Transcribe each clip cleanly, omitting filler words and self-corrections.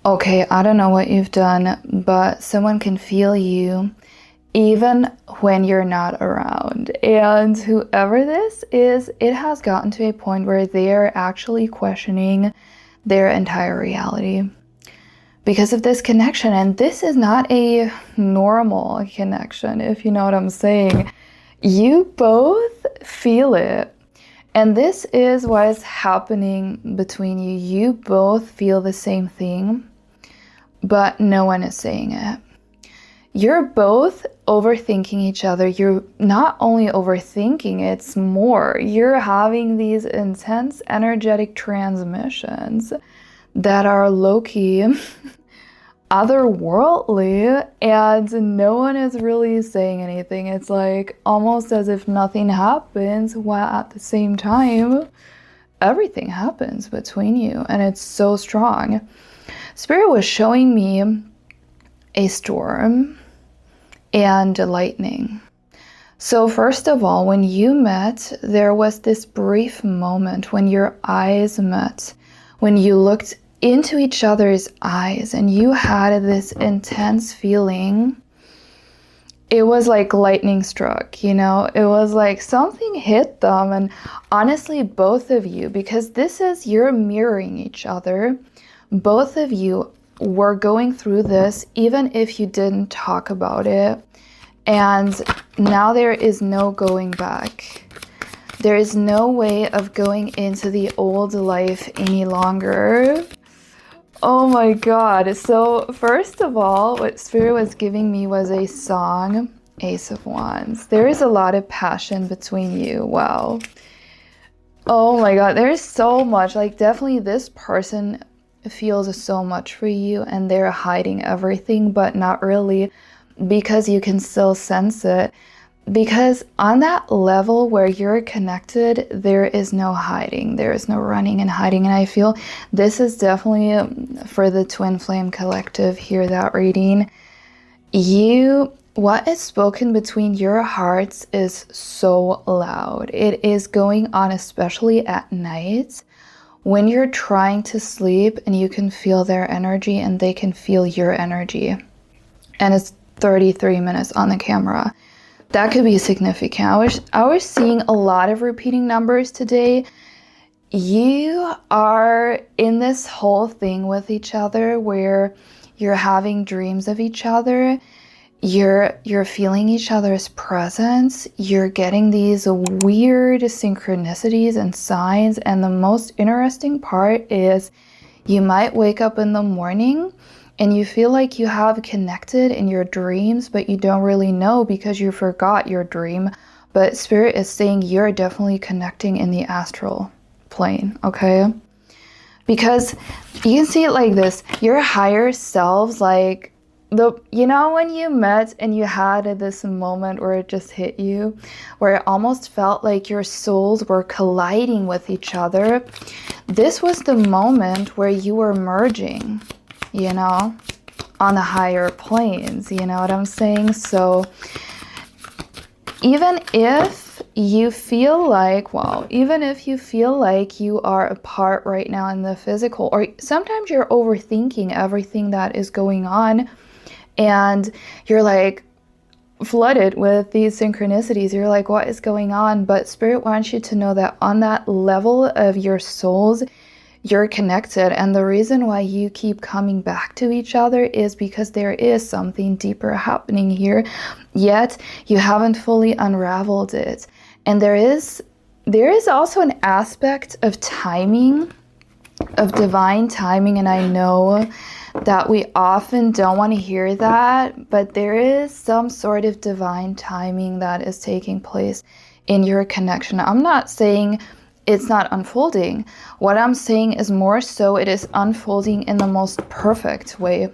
Okay, I don't know what you've done, but someone can feel you even when you're not around. And whoever this is, it has gotten to a point where they are actually questioning their entire reality because of this connection. And this is not a normal connection, if you know what I'm saying. You both feel it. And this is what is happening between you. You both feel the same thing, but no one is saying it. You're both overthinking each other. You're not only overthinking, it's more. You're having these intense energetic transmissions that are low-key otherworldly, and no one is really saying anything. It's like almost as if nothing happens, while at the same time everything happens between you, and it's so strong. Spirit was showing me a storm and lightning. So first of all, when you met, there was this brief moment when your eyes met, when you looked into each other's eyes and you had this intense feeling. It was like lightning struck, you know? It was like something hit them, and honestly, both of you, because this is, you're mirroring each other. Both of you were going through this, even if you didn't talk about it. And now there is no going back. There is no way of going into the old life any longer. Oh my God. So first of all, what Spirit was giving me was a song, Ace of Wands. There is a lot of passion between you. Wow. Oh my God. There's so much. Like, definitely this person feels so much for you, and they're hiding everything, but not really, because you can still sense it. Because on that level where you're connected, there is no hiding. There is no running and hiding. And I feel this is definitely for the Twin Flame Collective here, that reading. What is spoken between your hearts is so loud. It is going on, especially at night, when you're trying to sleep and you can feel their energy and they can feel your energy. And it's 33 minutes on the camera. That could be significant. I was seeing a lot of repeating numbers today. You are in this whole thing with each other where you're having dreams of each other. You're feeling each other's presence. You're getting these weird synchronicities and signs. And the most interesting part is you might wake up in the morning and you feel like you have connected in your dreams, but you don't really know because you forgot your dream. But Spirit is saying you're definitely connecting in the astral plane, okay? Because you can see it like this. Your higher selves, like, you know when you met and you had this moment where it just hit you, where it almost felt like your souls were colliding with each other? This was the moment where you were merging, you know, on the higher planes, you know what I'm saying? So even if you feel like, even if you feel like you are apart right now in the physical, or sometimes you're overthinking everything that is going on and you're like flooded with these synchronicities, you're like, what is going on? But Spirit wants you to know that on that level of your souls, you're connected, and the reason why you keep coming back to each other is because there is something deeper happening here, yet you haven't fully unraveled it. And there is also an aspect of timing, of divine timing, and I know that we often don't want to hear that, but there is some sort of divine timing that is taking place in your connection. I'm not saying it's not unfolding. What I'm saying is more so it is unfolding in the most perfect way.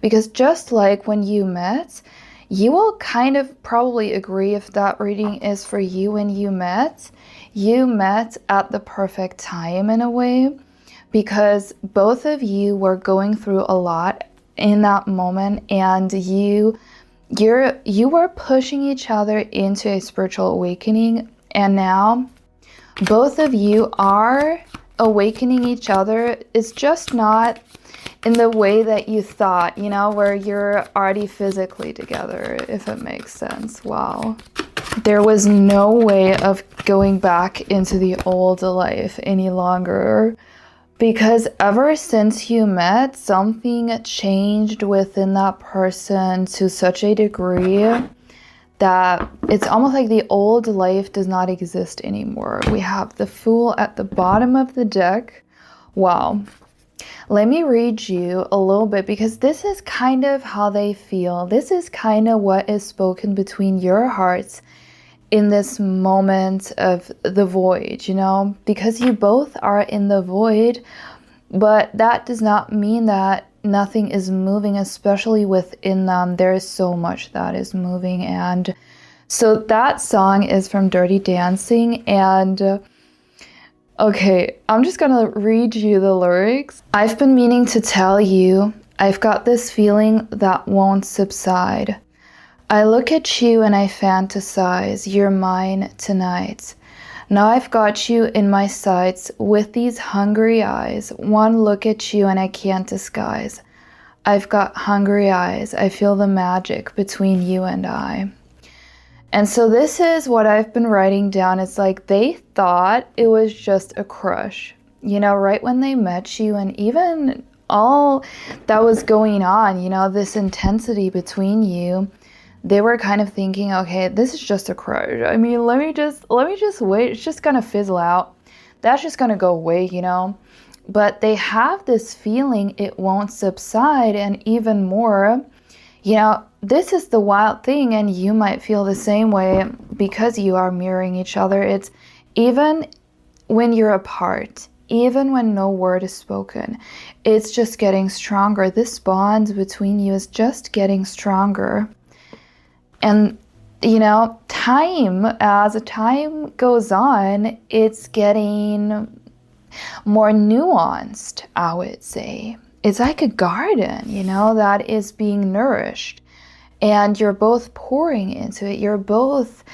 Because just like when you met, you will kind of probably agree if that reading is for you. When you met at the perfect time in a way, because both of you were going through a lot in that moment, and you were pushing each other into a spiritual awakening, and now both of you are awakening each other. It's just not in the way that you thought, you know, where you're already physically together, if it makes sense. Wow. There was no way of going back into the old life any longer, because ever since you met, something changed within that person to such a degree that it's almost like the old life does not exist anymore. We have the Fool at the bottom of the deck. Wow. Let me read you a little bit, because this is kind of how they feel. This is kind of what is spoken between your hearts in this moment of the void, you know, because you both are in the void, but that does not mean that nothing is moving, especially within them. There is so much that is moving. And so that song is from Dirty Dancing. And okay, I'm just gonna read you the lyrics. I've been meaning to tell you, I've got this feeling that won't subside. I look at you and I fantasize, you're mine tonight. Now I've got you in my sights with these hungry eyes. One look at you and I can't disguise. I've got hungry eyes. I feel the magic between you and I. And so this is what I've been writing down. It's like they thought it was just a crush, you know, right when they met you, and even all that was going on, you know, this intensity between you. They were kind of thinking, okay, this is just a crush. I mean, let me just wait. It's just gonna fizzle out. That's just gonna go away, you know. But they have this feeling it won't subside, and even more, you know, this is the wild thing, and you might feel the same way because you are mirroring each other. It's even when you're apart, even when no word is spoken, it's just getting stronger. This bond between you is just getting stronger. And, you know, as time goes on, it's getting more nuanced, I would say. It's like a garden, you know, that is being nourished. And you're both pouring into it. You're both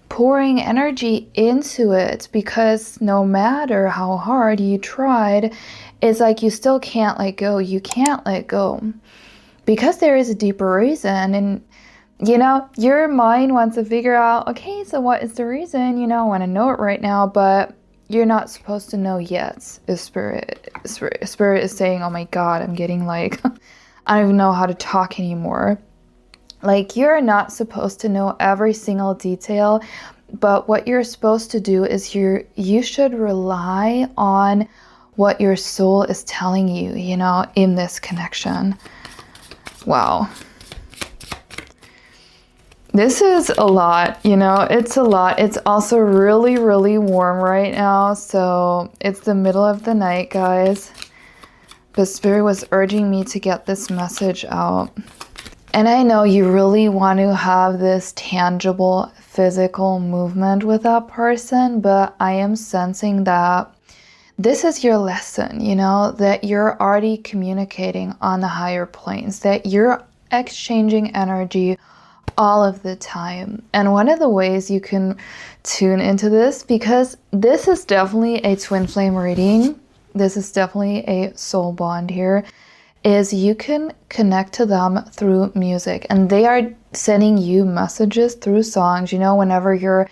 pouring energy into it, because no matter how hard you tried, it's like you still can't let go. You can't let go because there is a deeper reason. And you know, your mind wants to figure out, okay, so what is the reason? You know, I want to know it right now, but you're not supposed to know yet. If spirit is saying, oh my God, I'm getting like, I don't even know how to talk anymore. Like, you're not supposed to know every single detail, but what you're supposed to do is you should rely on what your soul is telling you, you know, in this connection. Wow. This is a lot, you know, it's a lot. It's also really, really warm right now. So it's the middle of the night, guys. But Spirit was urging me to get this message out. And I know you really want to have this tangible, physical movement with that person, but I am sensing that this is your lesson, you know, that you're already communicating on the higher planes, that you're exchanging energy all of the time. And one of the ways you can tune into this, because this is definitely a twin flame reading, this is definitely a soul bond here, is you can connect to them through music. And they are sending you messages through songs. You know, whenever you're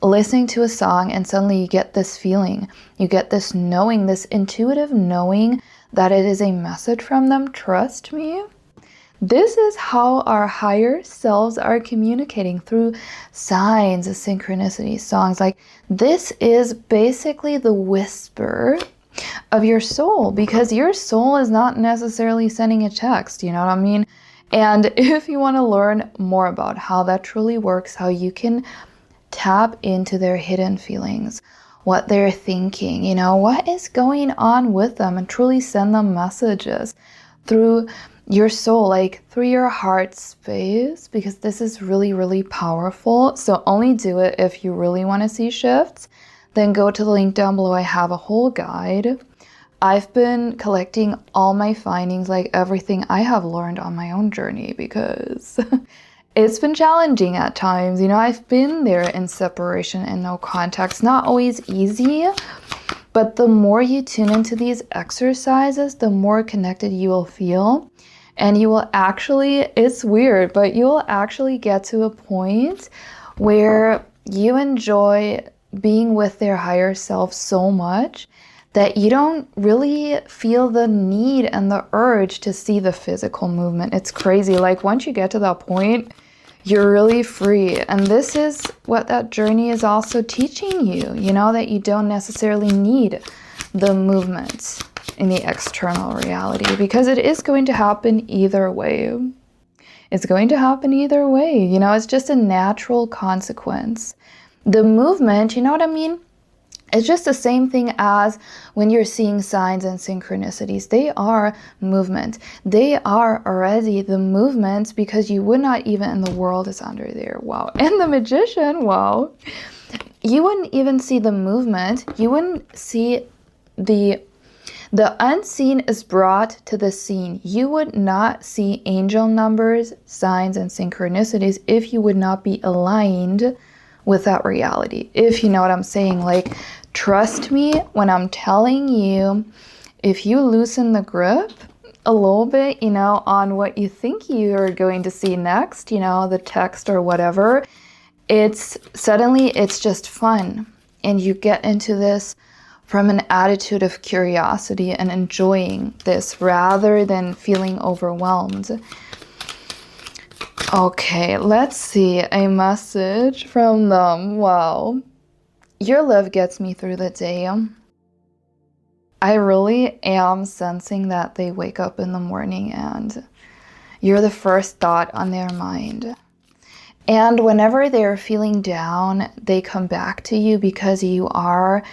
listening to a song and suddenly you get this feeling, you get this knowing, this intuitive knowing that it is a message from them. Trust me. This is how our higher selves are communicating, through signs, synchronicity, songs. Like, this is basically the whisper of your soul, because your soul is not necessarily sending a text, you know what I mean? And if you want to learn more about how that truly works, how you can tap into their hidden feelings, what they're thinking, you know, what is going on with them, and truly send them messages through your soul, like through your heart space, because this is really, really powerful. So only do it if you really want to see shifts. Then go to the link down below. I have a whole guide. I've been collecting all my findings, like everything I have learned on my own journey, because it's been challenging at times. You know, I've been there in separation and no contact. It's not always easy, But the more you tune into these exercises, the more connected you will feel. And you will actually, it's weird, but you will actually get to a point where you enjoy being with their higher self so much that you don't really feel the need and the urge to see the physical movement. It's crazy. Like once you get to that point, you're really free. And this is what that journey is also teaching you, you know, that you don't necessarily need the movement in the external reality, because it is going to happen either way. It's going to happen either way. You know, it's just a natural consequence. The movement, you know what I mean? It's just the same thing as when you're seeing signs and synchronicities. They are movement. They are already the movements, because you would not even, and the world is under there. Wow. And the magician, wow. You wouldn't even see the movement. You wouldn't see the unseen is brought to the seen. You would not see angel numbers, signs, and synchronicities if you would not be aligned with that reality. If you know what I'm saying. Like, trust me when I'm telling you, if you loosen the grip a little bit, you know, on what you think you're going to see next, you know, the text or whatever, it's just fun. And you get into this from an attitude of curiosity and enjoying this rather than feeling overwhelmed. Okay, let's see a message from them. Wow. Your love gets me through the day. I really am sensing that they wake up in the morning and you're the first thought on their mind. And whenever they're feeling down, they come back to you because you are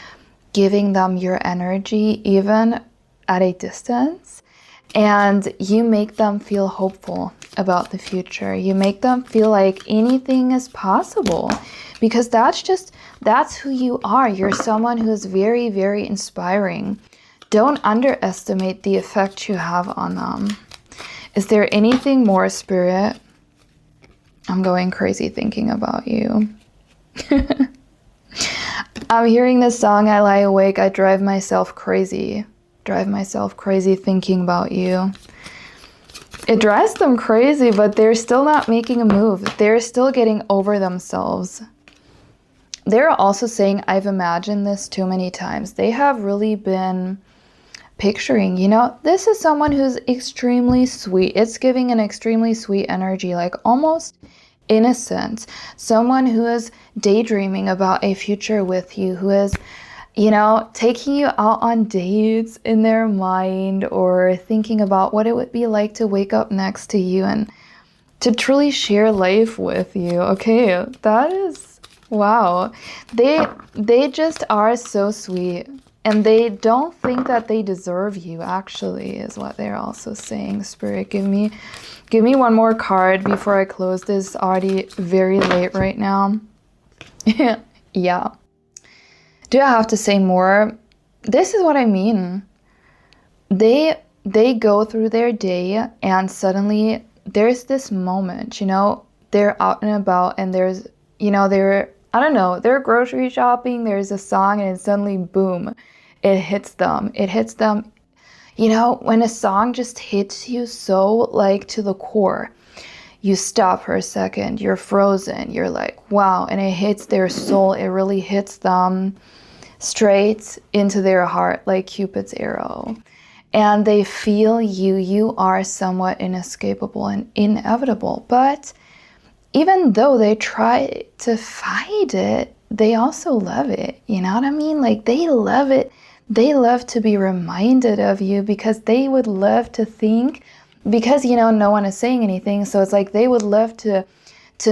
giving them your energy, even at a distance. And you make them feel hopeful about the future. You make them feel like anything is possible, because that's who you are. You're someone who is very, very inspiring. Don't underestimate the effect you have on them. Is there anything more, Spirit? I'm going crazy thinking about you. I'm hearing this song, I lie awake, I drive myself crazy. Drive myself crazy thinking about you. It drives them crazy, but they're still not making a move. They're still getting over themselves. They're also saying, I've imagined this too many times. They have really been picturing, you know, this is someone who's extremely sweet. It's giving an extremely sweet energy, like almost innocent. Someone who is daydreaming about a future with you, who is, you know, taking you out on dates in their mind, or thinking about what it would be like to wake up next to you and to truly share life with you. Okay, that is, wow. They just are so sweet, and they don't think that they deserve you, actually, is what they're also saying. Spirit, give me one more card before I close this. Already very late right now. Yeah. Do I have to say more? This is what I mean. They go through their day and suddenly there's this moment, you know, they're out and about and there's, you know, they're grocery shopping, there's a song, and suddenly, boom, it hits them. It hits them. You know, when a song just hits you so, like, to the core, you stop for a second, you're frozen, you're like, wow, and it hits their soul. It really hits them straight into their heart, like Cupid's arrow. And they feel you are somewhat inescapable and inevitable. But even though they try to fight it, they also love it. You know what I mean? Like, they love it. They love to be reminded of you, because they would love to think, because, you know, no one is saying anything. So it's like they would love to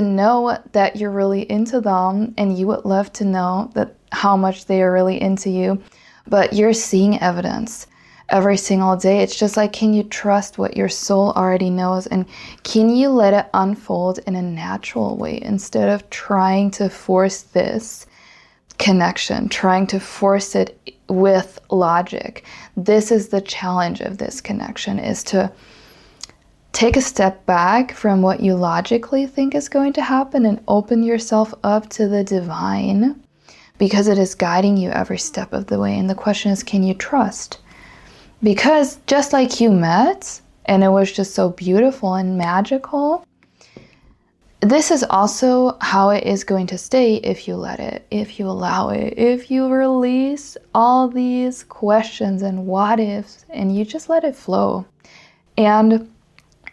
know that you're really into them, and you would love to know that how much they are really into you. But you're seeing evidence every single day. It's just like, can you trust what your soul already knows, and can you let it unfold in a natural way instead of trying to force this connection, trying to force it with logic? This is the challenge of this connection, is to take a step back from what you logically think is going to happen and open yourself up to the divine, because it is guiding you every step of the way. And the question is, can you trust? Because just like you met, and it was just so beautiful and magical, this is also how it is going to stay if you let it, if you allow it, if you release all these questions and what ifs, and you just let it flow. And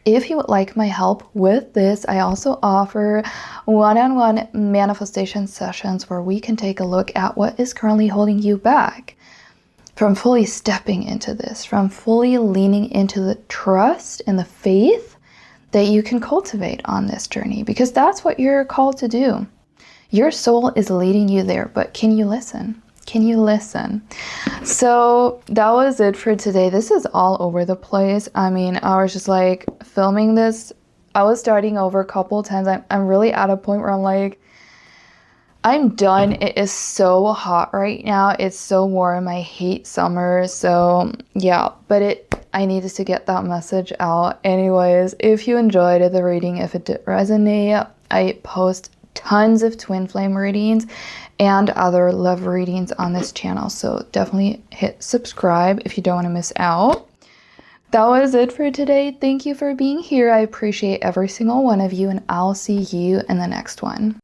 if you would like my help with this, I also offer one-on-one manifestation sessions where we can take a look at what is currently holding you back from fully stepping into this, from fully leaning into the trust and the faith that you can cultivate on this journey, because that's what you're called to do. Your soul is leading you there, but can you listen? Can you listen? So that was it for today. This is all over the place. I mean, I was just like filming this. I was starting over a couple times. I'm really at a point where I'm like, I'm done. It is so hot right now. It's so warm. I hate summer. So yeah, but I needed to get that message out. Anyways, if you enjoyed the reading, if it did resonate, I post tons of twin flame readings and other love readings on this channel. So definitely hit subscribe if you don't want to miss out. That was it for today. Thank you for being here. I appreciate every single one of you, and I'll see you in the next one.